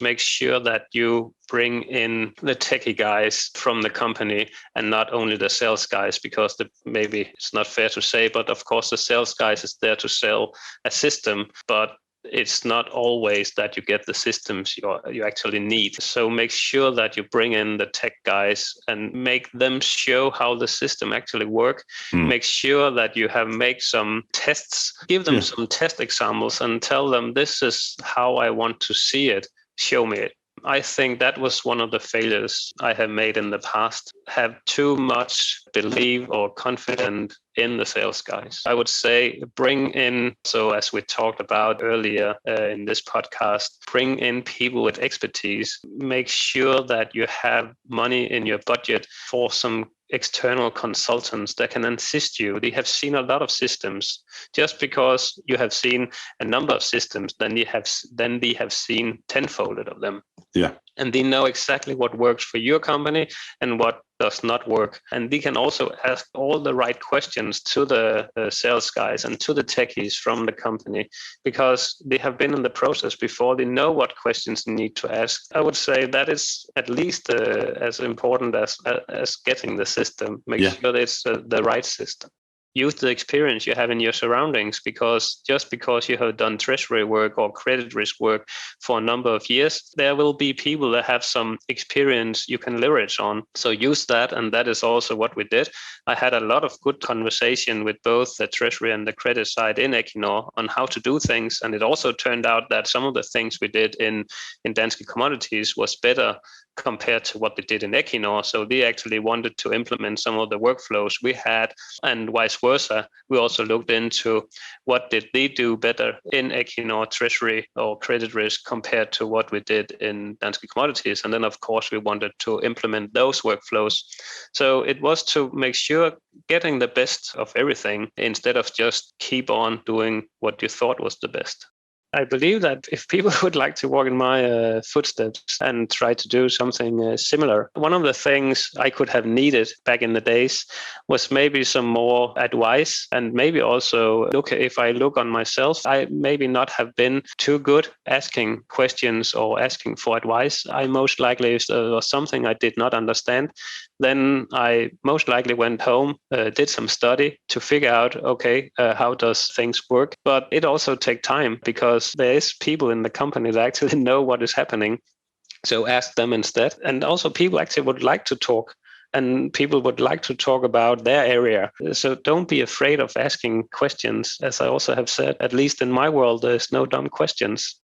Make sure that you bring in the techie guys from the company and not only the sales guys, because maybe it's not fair to say, but of course the sales guys is there to sell a system, but it's not always that you get the systems you actually need. So make sure that you bring in the tech guys and make them show how the system actually work. Make sure that you have make some tests, give them some test examples and tell them, this is how I want to see it. Show me it. I think that was one of the failures I have made in the past. Have too much belief or confidence in the sales guys. I would say bring in, so as we talked about earlier in this podcast, bring in people with expertise. Make sure that you have money in your budget for some external consultants that can assist you. They have seen a lot of systems. Just because you have seen a number of systems, then they have seen tenfold of them. Yeah. And they know exactly what works for your company and what does not work. And they can also ask all the right questions to the sales guys and to the techies from the company, because they have been in the process before. They know what questions they need to ask. I would say that is at least as important as getting the system. Make sure it's the right system. Use the experience you have in your surroundings, because just because you have done treasury work or credit risk work for a number of years, there will be people that have some experience you can leverage on. So use that, and that is also what we did. I had a lot of good conversation with both the treasury and the credit side in Equinor on how to do things, and it also turned out that some of the things we did in Danske Commodities was better compared to what they did in Equinor. So they actually wanted to implement some of the workflows we had, and vice versa. We also looked into what did they do better in Equinor treasury or credit risk compared to what we did in Danske Commodities. And then, of course, we wanted to implement those workflows. So it was to make sure getting the best of everything instead of just keep on doing what you thought was the best. I believe that if people would like to walk in my footsteps and try to do something similar, one of the things I could have needed back in the days was maybe some more advice, and maybe also if I look on myself, I maybe not have been too good asking questions or asking for advice. I most likely, if there was something I did not understand, then I most likely went home, did some study to figure out, how does things work? But it also takes time, because there is people in the company that actually know what is happening. So ask them instead. And also people actually would like to talk, and people would like to talk about their area. So don't be afraid of asking questions. As I also have said, at least in my world, there's no dumb questions.